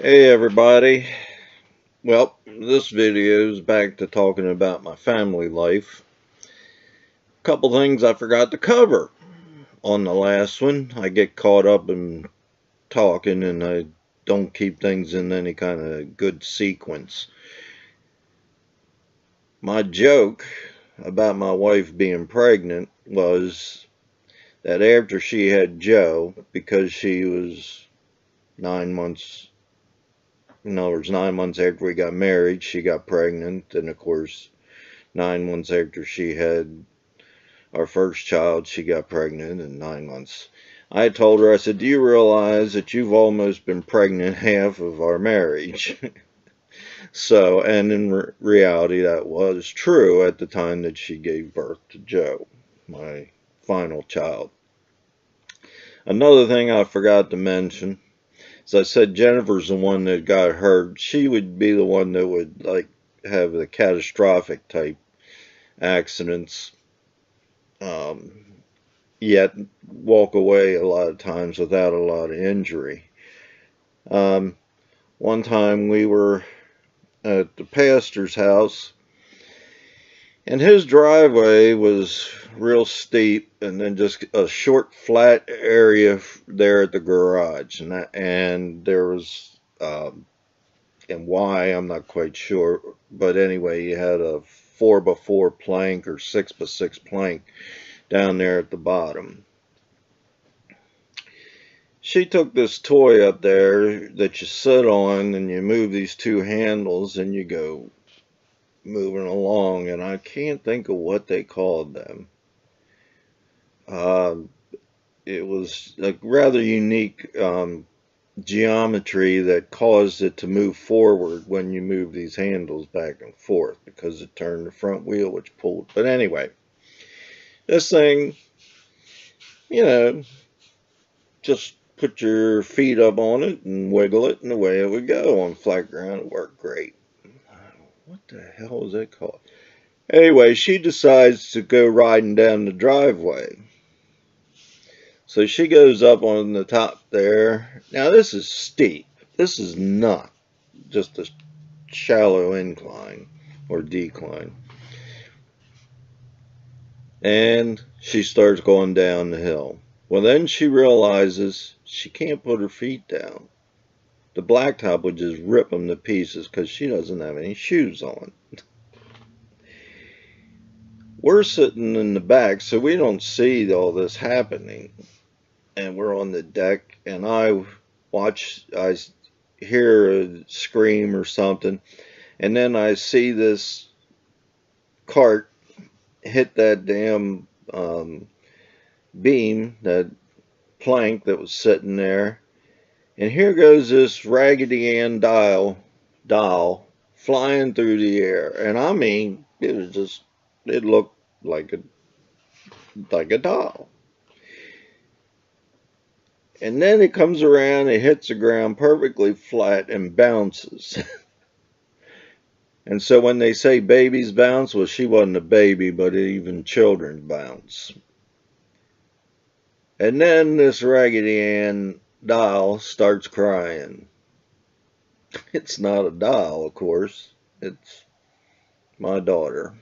Hey everybody. Well, this video is back to talking about my family life. A couple things I forgot to cover on the last one. I get caught up in talking and I don't keep things in any kind of good sequence. My joke about my wife being pregnant was that after she had Joe, because she was 9 months, in other words, 9 months after we got married, she got pregnant, and of course 9 months after she had our first child, she got pregnant in 9 months. I told her, I said, do you realize that you've almost been pregnant half of our marriage? So, and in reality, that was true at the time that she gave birth to Joe, my final child. Another thing I forgot to mention is I said Jennifer's the one that got hurt. She would be the one that would, like, have the catastrophic type accidents, yet walk away a lot of times without a lot of injury. One time we were at the pastor's house, and his driveway was real steep, and then just a short flat area there at the garage, and there was, and why I'm not quite sure, but anyway, you had a 4x4 plank or 6x6 plank down there at the bottom. She took this toy up there that you sit on and you move these two handles and you go moving along, and I can't think of what they called them. It was a rather unique geometry that caused it to move forward when you move these handles back and forth, because it turned the front wheel, which pulled. But anyway, this thing, just put your feet up on it and wiggle it, and away it would go on flat ground. It worked great. What the hell is that called? Anyway, she decides to go riding down the driveway. So she goes up on the top there. Now this is steep. This is not just a shallow incline or decline. And she starts going down the hill. Well, then she realizes she can't put her feet down. The blacktop would just rip them to pieces because she doesn't have any shoes on. We're sitting in the back, so we don't see all this happening. And we're on the deck, and I hear a scream or something, and then I see this cart hit that damn beam, that plank that was sitting there, and here goes this Raggedy Ann doll flying through the air, and I mean, it looked like a doll. And then it comes around, it hits the ground perfectly flat and bounces. And so when they say babies bounce, well, she wasn't a baby, but even children bounce. And then this Raggedy Ann doll starts crying. It's not a doll, of course. It's my daughter.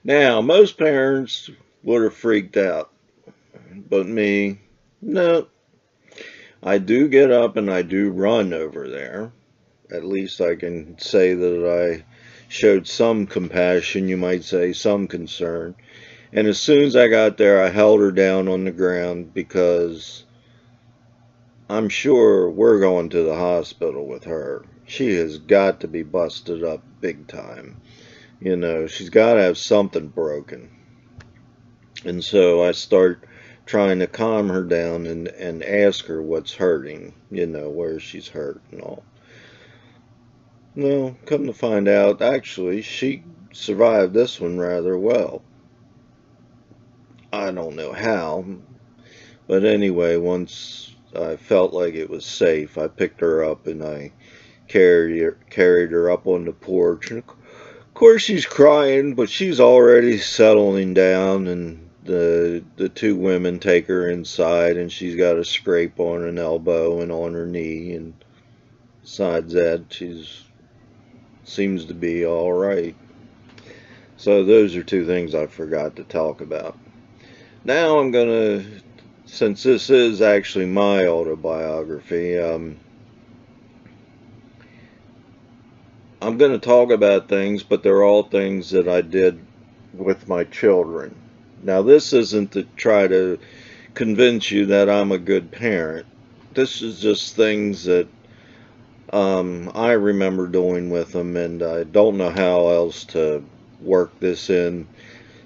Now, most parents would have freaked out, but me, no. I do get up and I do run over there. At least I can say that I showed some compassion, you might say, some concern. And as soon as I got there, I held her down on the ground, because I'm sure we're going to the hospital with her. She has got to be busted up big time. She's got to have something broken. And so I start trying to calm her down and ask her what's hurting, where she's hurt and all. No, come to find out, actually, she survived this one rather well. I don't know how, but anyway, once I felt like it was safe, I picked her up and I carried her up on the porch. And of course, she's crying, but she's already settling down, and the two women take her inside, and she's got a scrape on an elbow and on her knee, and Besides that, she's seems to be all right. So those are two things I forgot to talk about. Now I'm gonna, since this is actually my autobiography, I'm gonna talk about things, but they're all things that I did with my children. Now this isn't to try to convince you that I'm a good parent. This is just things that I remember doing with them, and I don't know how else to work this in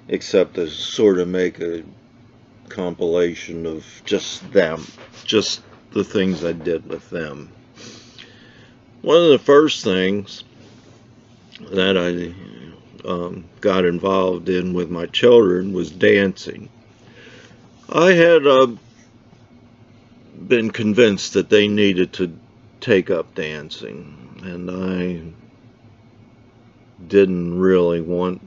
except to sort of make a compilation of just them, just the things I did with them. One of the first things that I got involved in with my children was dancing. I had been convinced that they needed to take up dancing, and I didn't really want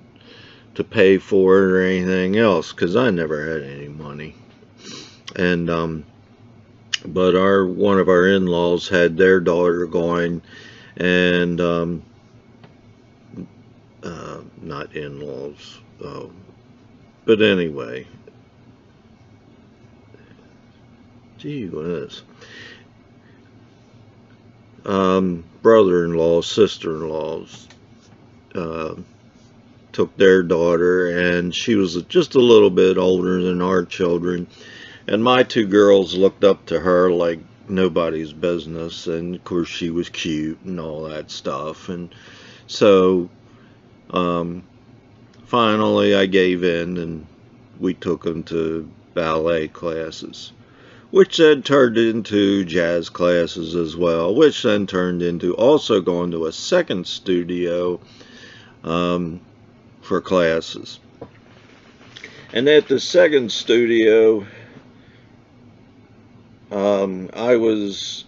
to pay for it or anything else because I never had any money. And but one of our in-laws had their daughter going, and not in-laws, but anyway, gee whiz. Brother-in-laws, sister-in-laws took their daughter, and she was just a little bit older than our children, and my two girls looked up to her like nobody's business, and of course she was cute and all that stuff, and so finally I gave in, and we took them to ballet classes, which then turned into jazz classes as well, which then turned into also going to a second studio for classes. And at the second studio, I was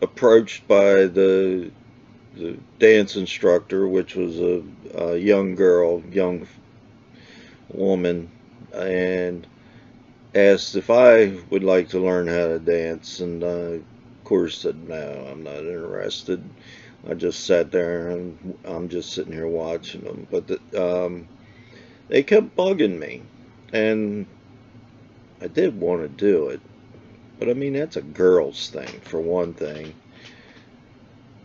approached by the dance instructor, which was a young girl, young woman, and asked if I would like to learn how to dance, and I, of course, said no, I'm not interested. I just sat there, and I'm just sitting here watching them. But they kept bugging me, and I did want to do it. But I mean, that's a girl's thing, for one thing.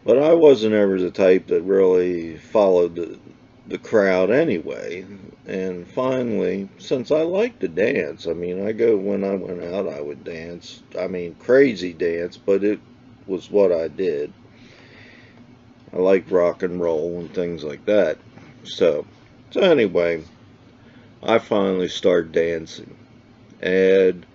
But I wasn't ever the type that really followed the crowd anyway. And finally, since I like to dance, I mean, when I went out, I would dance. I mean, crazy dance, but it was what I did. I like rock and roll and things like that. So anyway, I finally started dancing. And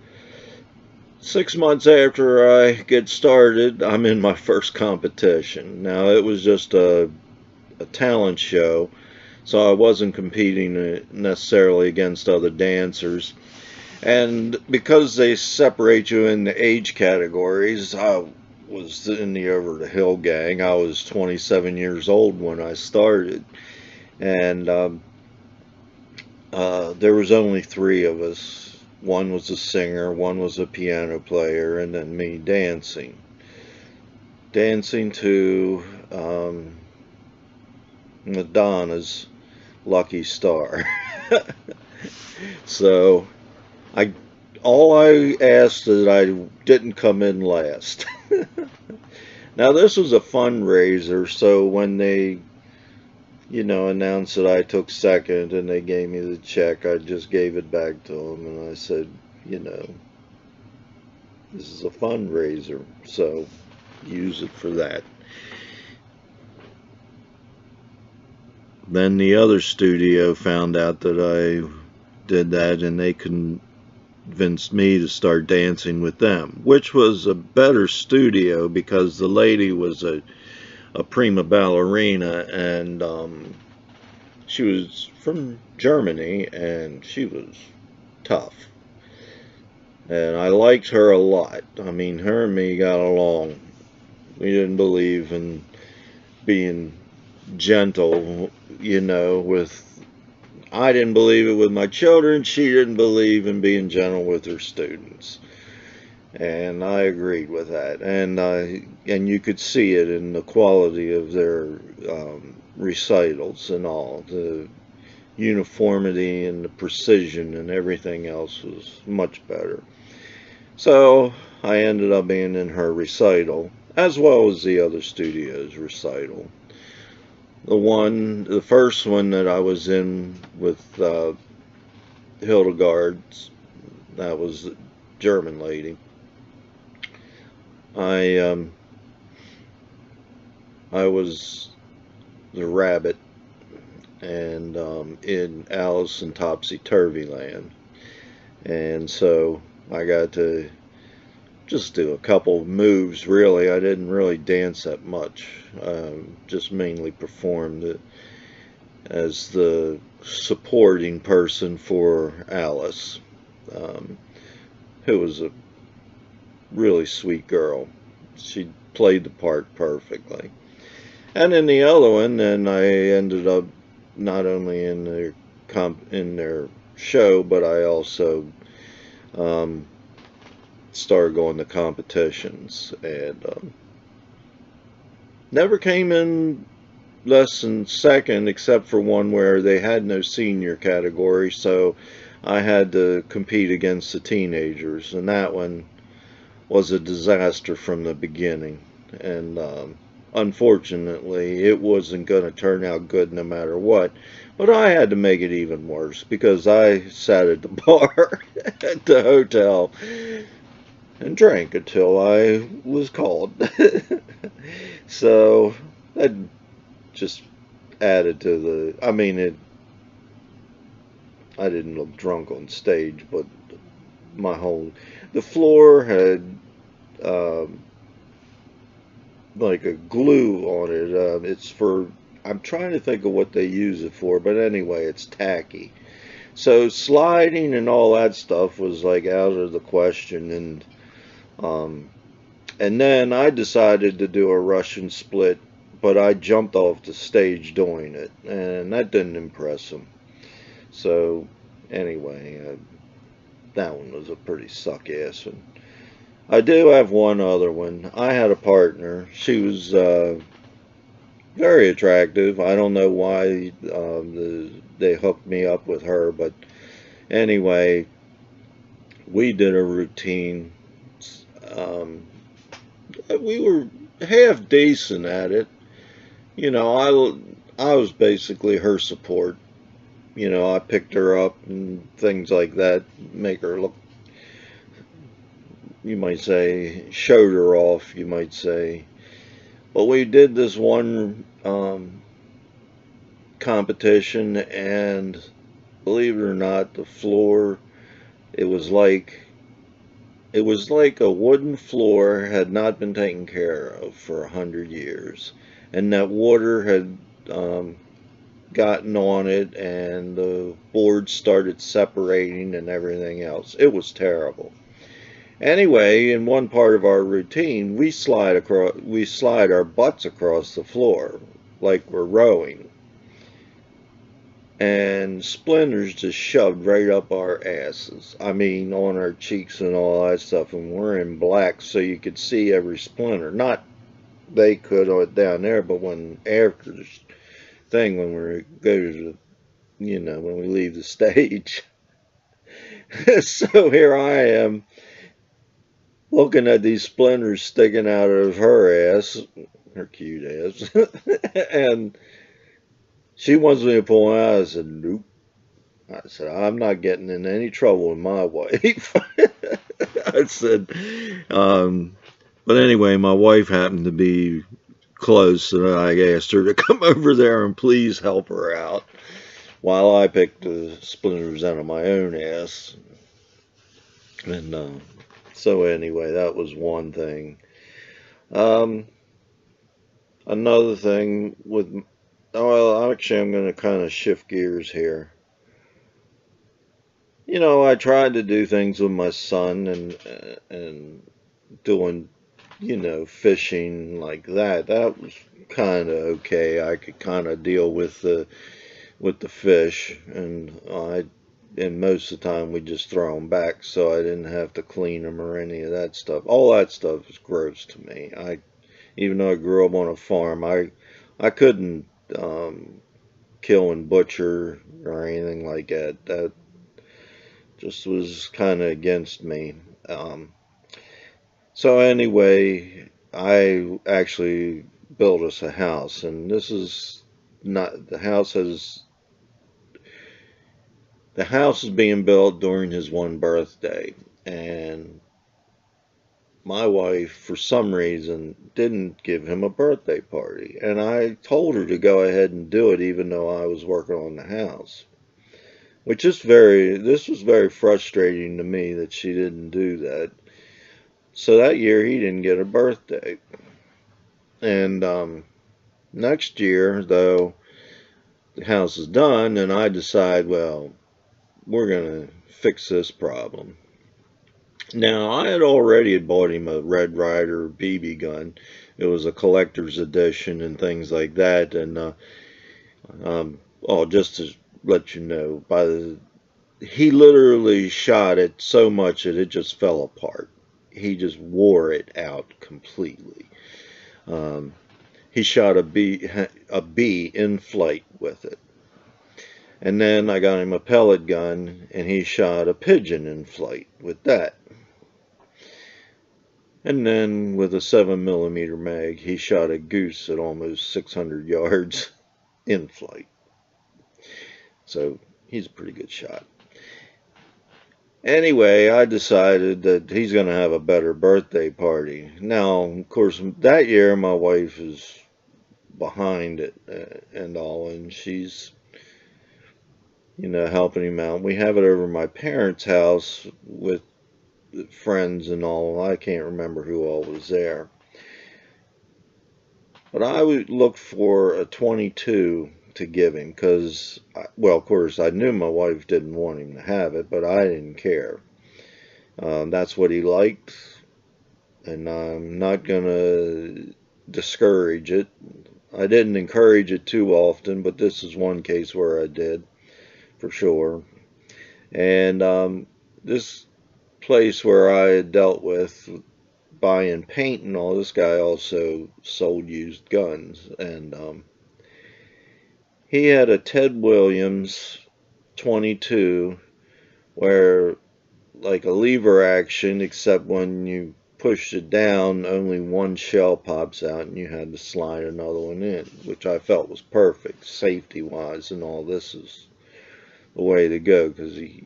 6 months after I get started, I'm in my first competition. Now, it was just a talent show, so I wasn't competing necessarily against other dancers. And because they separate you in the age categories, I was in the Over the Hill gang. I was 27 years old when I started, and there was only 3 of us. One was a singer, one was a piano player, and then me dancing to Madonna's Lucky Star. So all I asked is that I didn't come in last. Now, this was a fundraiser, so when they announced that I took second and they gave me the check, I just gave it back to them, and I said, this is a fundraiser, so use it for that. Then the other studio found out that I did that, and they convinced me to start dancing with them, which was a better studio because the lady was a prima ballerina, and she was from Germany, and she was tough, and I liked her a lot. I mean, her and me got along. We didn't believe in being gentle, I didn't believe it with my children. She didn't believe in being gentle with her students. And I agreed with that, and you could see it in the quality of their recitals and all. The uniformity and the precision and everything else was much better. So I ended up being in her recital, as well as the other studio's recital. The first one that I was in with Hildegard, that was the German lady. I I was the rabbit, and in Alice in Topsy Turvy Land, and so I got to just do a couple of moves. Really, I didn't really dance that much. Just mainly performed it as the supporting person for Alice, um, who was a really sweet girl. She played the part perfectly. And in the other one, then I ended up not only in their show, but I also um, started going to competitions, and never came in less than second, except for one where they had no senior category, so I had to compete against the teenagers, and that one was a disaster from the beginning. And unfortunately, it wasn't going to turn out good no matter what. But I had to make it even worse because I sat at the bar at the hotel and drank until I was called. So that just added to the. I mean, I didn't look drunk on stage, but the floor had um, like a glue on it. It's for. I'm trying to think of what they use it for, but anyway, it's tacky. So sliding and all that stuff was like out of the question, um, and then I decided to do a Russian split, but I jumped off the stage doing it, and that didn't impress him. So anyway, that one was a pretty suck ass one. I do have one other one. I had a partner. She was very attractive. I don't know why they hooked me up with her, but anyway, we did a routine. Um, we were half decent at it. You know, I was basically her support. You know, I picked her up and things like that, make her look, you might say, showed her off, you might say. But we did this one competition, and believe it or not, the floor, it was like it was like a wooden floor had not been taken care of for 100 years, and that water had gotten on it, and the boards started separating and everything else. It was terrible. Anyway, in one part of our routine, we slide our butts across the floor like we're rowing, and splinters just shoved right up our asses. I mean, on our cheeks and all that stuff, and we're in black, so you could see every splinter. Not they could down there, but when after the thing, when we go to when we leave the stage. So here I am looking at these splinters sticking out of her ass, her cute ass, and she wants me to pull out. I said, nope. I said, I'm not getting in any trouble with my wife. I said, but anyway, my wife happened to be close, and I asked her to come over there and please help her out while I picked the splinters out of my own ass. And so anyway, that was one thing. Um, Another thing with, well, actually, I'm going to kind of shift gears here. You know, I tried to do things with my son and doing, fishing like that. That was kind of okay. I could kind of deal with the fish, and I and most of the time we just throw them back, so I didn't have to clean them or any of that stuff. All that stuff is gross to me. Even though I grew up on a farm, I couldn't kill and butcher or anything like that. That just was kind of against me. So anyway, I actually built us a house, and this is not the house is being built during his one birthday, and my wife, for some reason, didn't give him a birthday party, and I told her to go ahead and do it, even though I was working on the house. This was very frustrating to me that she didn't do that. So that year he didn't get a birthday. And next year, though, the house is done, and I decide, well, we're going to fix this problem. Now, I had already bought him a Red Ryder BB gun. It was a collector's edition and things like that. And just to let you know, he literally shot it so much that it just fell apart. He just wore it out completely. He shot a bee in flight with it. And then I got him a pellet gun, and he shot a pigeon in flight with that. And then with a 7mm mag, he shot a goose at almost 600 yards in flight. So he's a pretty good shot. Anyway, I decided that he's going to have a better birthday party. Now, of course, that year my wife is behind it and all, and she's, helping him out. We have it over my parents' house with friends and all. I can't remember who all was there. But I would look for a 22 to give him because, well, of course, I knew my wife didn't want him to have it, but I didn't care. That's what he liked, and I'm not going to discourage it. I didn't encourage it too often, but this is one case where I did, for sure. And this place where I had dealt with buying paint and all, this guy also sold used guns, and he had a Ted Williams 22 where, like a lever action, except when you push it down, only one shell pops out and you had to slide another one in, which I felt was perfect, safety-wise, and all. This is the way to go, because you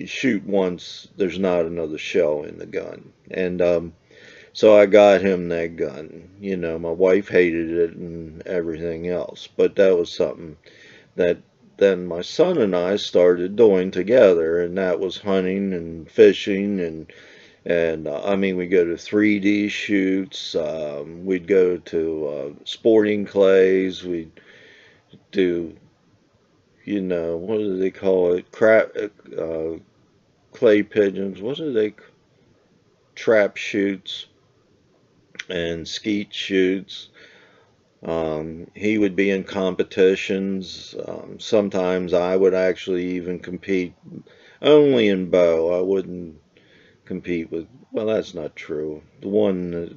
shoot once, there's not another shell in the gun. And so I got him that gun. My wife hated it and everything else, but that was something that then my son and I started doing together, and that was hunting and fishing, and I mean, we go to 3D shoots, we'd go to sporting clays, we'd do, what do they call it, clay pigeons, what do they, trap shoots and skeet shoots. He would be in competitions. Sometimes I would actually even compete only in bow. I wouldn't compete with, well, that's not true. The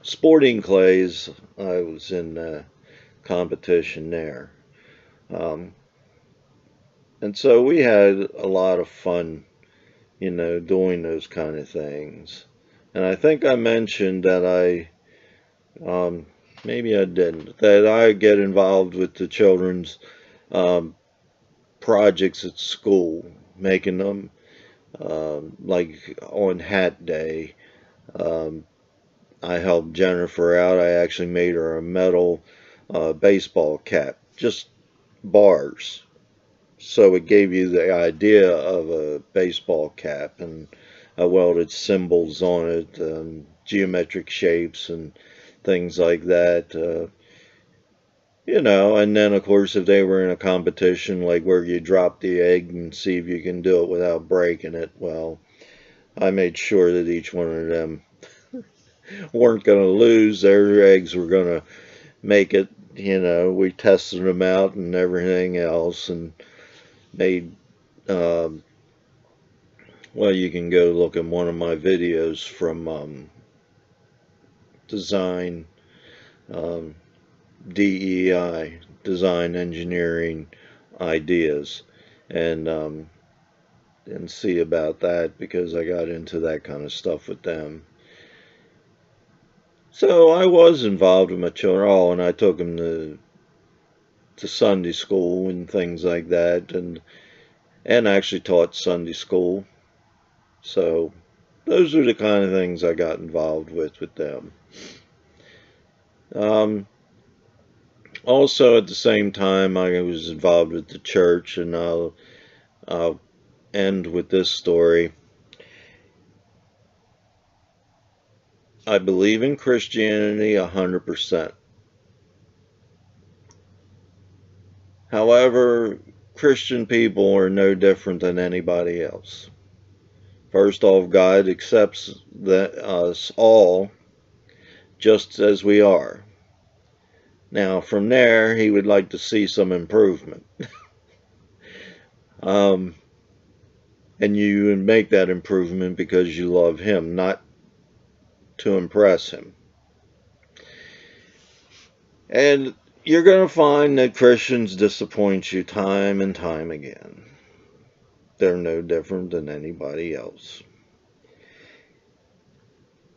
sporting clays, I was in competition there. And so we had a lot of fun, doing those kind of things. And I think I mentioned that maybe I didn't, that I get involved with the children's projects at school, making them, like on Hat Day. I helped Jennifer out. I actually made her a metal baseball cap, just bars. So it gave you the idea of a baseball cap, and I welded symbols on it, geometric shapes and things like that. And then of course if they were in a competition like where you drop the egg and see if you can do it without breaking it, well, I made sure that each one of them weren't going to lose. Their eggs were going to make it. We tested them out and everything else, and made, well, you can go look at one of my videos from design, um, DEI, design engineering ideas, and see about that, because I got into that kind of stuff with them. So I was involved with my children, and I took them to Sunday school and things like that, and actually taught Sunday school. So those are the kind of things I got involved with them. Also, at the same time, I was involved with the church, and I'll end with this story. I believe in Christianity 100%. However, Christian people are no different than anybody else. First off, God accepts us all just as we are. Now, from there, He would like to see some improvement. And you make that improvement because you love Him, not to impress Him. And you're going to find that Christians disappoint you time and time again. They're no different than anybody else.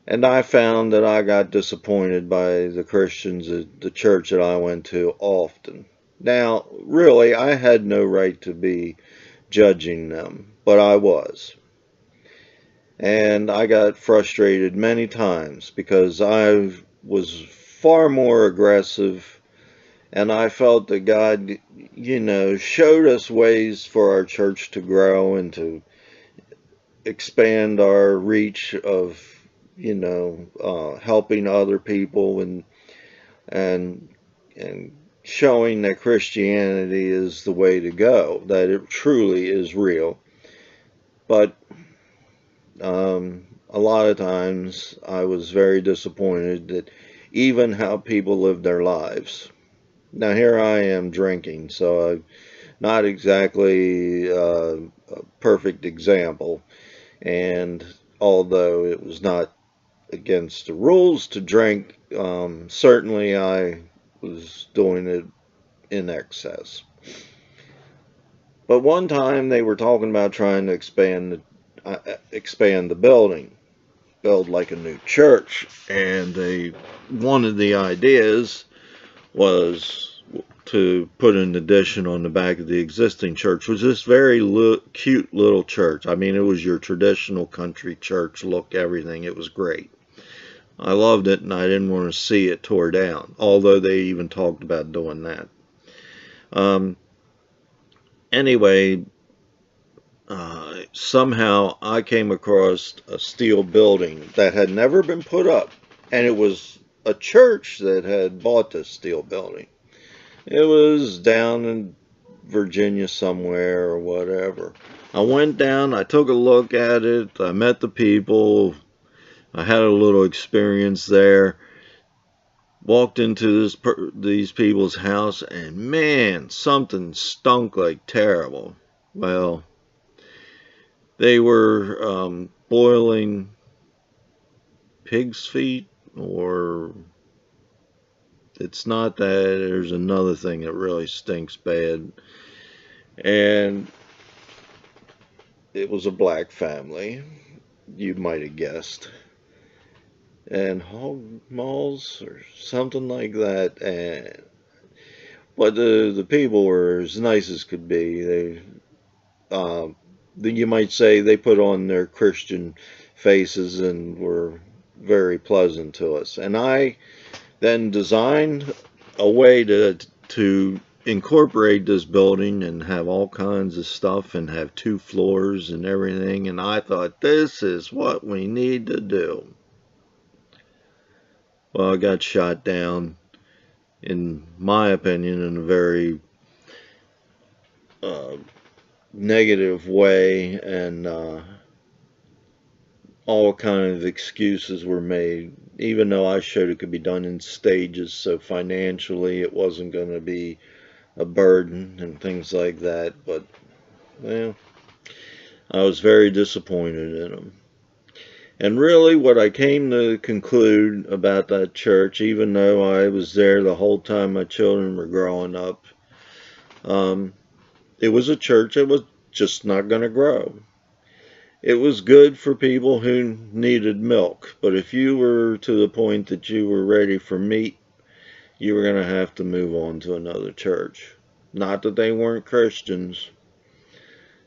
And I found that I got disappointed by the Christians at the church that I went to often. Now, really, I had no right to be judging them, but I was. And I got frustrated many times because I was far more aggressive, and I felt that God, showed us ways for our church to grow and to expand our reach of, helping other people and and showing that Christianity is the way to go, that it truly is real. But a lot of times I was very disappointed that even how people live their lives. Now here I am drinking, so I'm not exactly a perfect example. And although it was not against the rules to drink, certainly I was doing it in excess. But one time they were talking about trying to expand the building, build like a new church, and one of the ideas was to put an addition on the back of the existing church, which was this very cute little church. I mean, it was your traditional country church look, everything. It was great. I loved it, and I didn't want to see it tore down, although they even talked about doing that. Anyway, somehow I came across a steel building that had never been put up, and it was a church that had bought this steel building. It was down in Virginia somewhere or whatever. I went down, I took a look at it, I met the people, I had a little experience there. Walked into these people's house, and man, something stunk like terrible. Well, they were boiling pig's feet, or it's not that. There's another thing that really stinks bad. And it was a black family, you might have guessed. And hog malls or something like that. But the people were as nice as could be. You might say they put on their Christian faces and were very pleasant to us. And I then designed a way to incorporate this building and have all kinds of stuff and have 2 floors and everything. And I thought, this is what we need to do. Well, I got shot down, in my opinion, in a very negative way, and all kind of excuses were made, even though I showed it could be done in stages, so financially it wasn't going to be a burden and things like that. But Well, I was very disappointed in them. And really, what I came to conclude about that church, even though I was there the whole time my children were growing up, um, it was a church that was just not going to grow. It was good for people who needed milk, but if you were to the point that you were ready for meat, you were going to have to move on to another church. Not that they weren't Christians,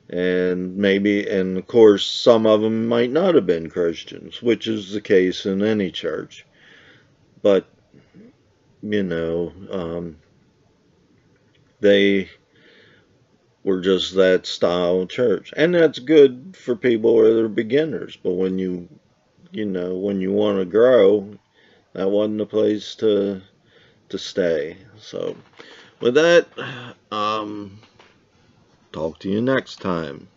and of course, some of them might not have been Christians, which is the case in any church. But, you know, they were just that style of church. And that's good for people who are beginners. But when you want to grow, that wasn't the place to stay. So, with that, talk to you next time.